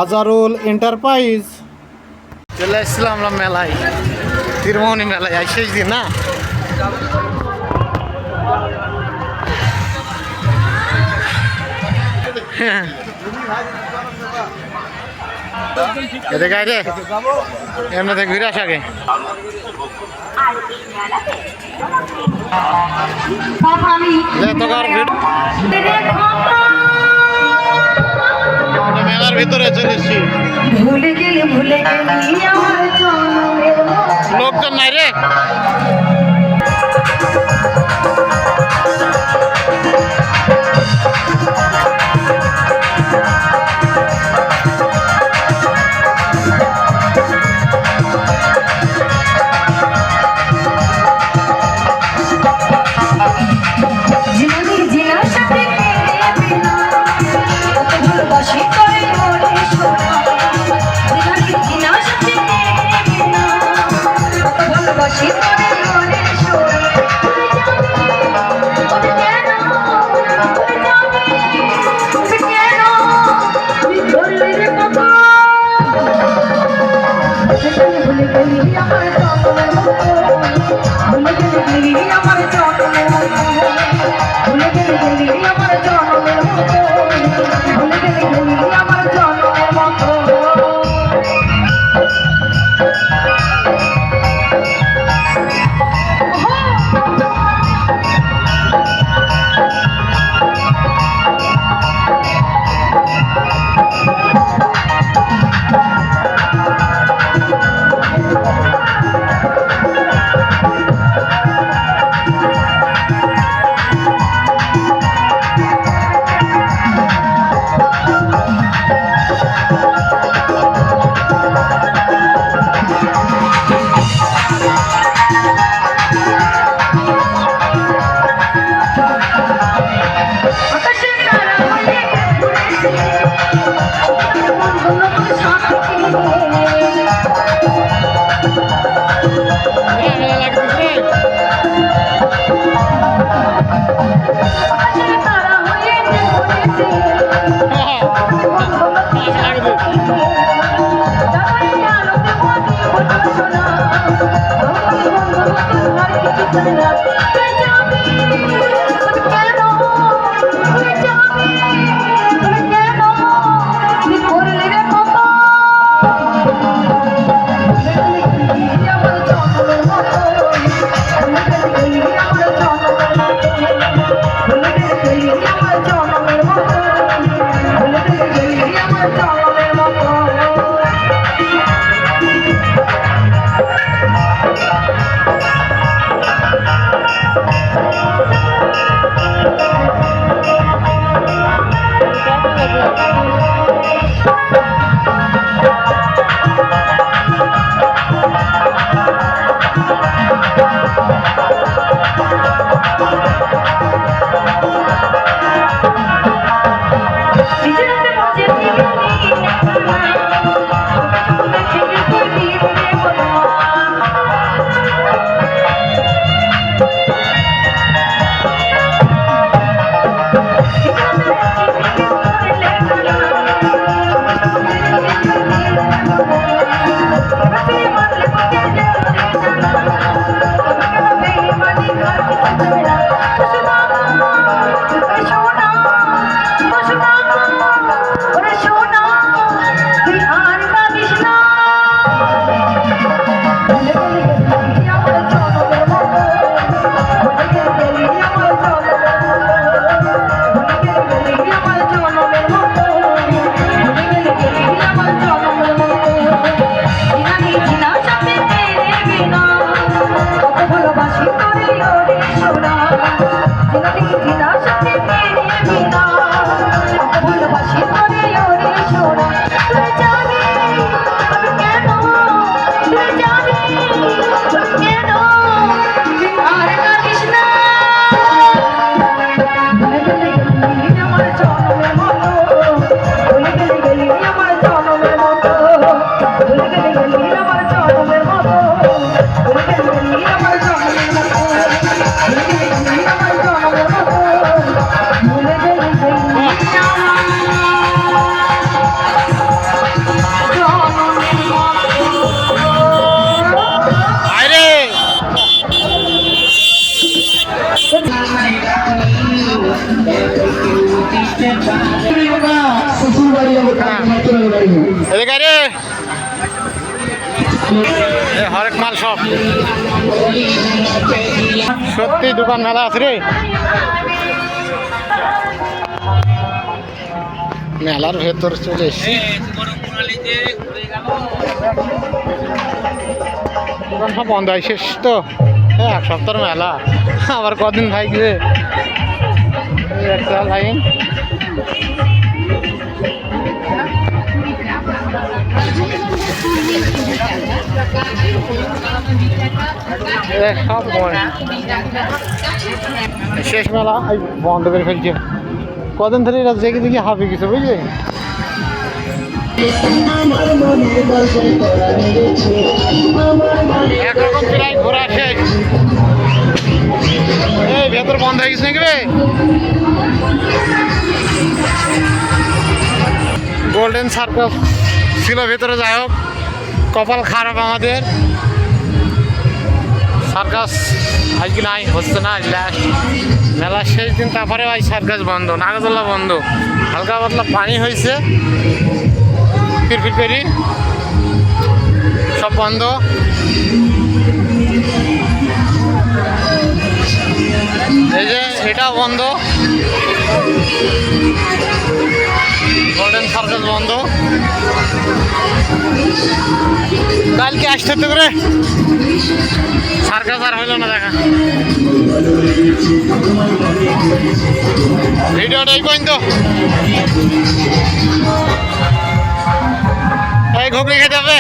Azharul enterprise. চলে এসেছিলাম আমরা মেলায়, তীরমোহনী মেলায়। আজ শেষ দিন না? এতে গাইরে এমনিতে ঘুরে আসাকে মেলার ভিতরে চলেছি। লোকজন নাই রে। এদিকে রে হরেক মাল সব সত্যি দোকান মেলা আছে রে মেলার ভেতর চলে এসছি দোকান সব বন্ধ হয় শেষ তো এক সপ্তাহের মেলা আবার কদিন থাকবে একটা লাইন সব শেষ মেলা বন্ধ করে ফেলছে কদিন ধরে দেখে দেখি হাফে কিছু বুঝলি একরকম প্রায় ঘোরা শেষ এই ভেতর বন্ধ হয়ে গেছে নাকি রে গোল্ডেন সার্কাস ছিল ভেতরে যাই হোক কপাল খারাপ আমাদের সার্কাস আজকে নাই হচ্ছে না লাস্ট মেলার শেষ দিন তারপরে ভাই সার্কাস বন্ধ নাগরদোলা বন্ধ হালকা পাতলা পানি হয়েছে ফিরফিরি সব বন্ধ এই যে এটা বন্ধ গোল্ডেন সার্কাস বন্ধ কালকে আসতে হতে করে সার্কাস আর হইল না দেখা ভিডিওটা এই পর্যন্ত এই ঘুগনি খেতে হবে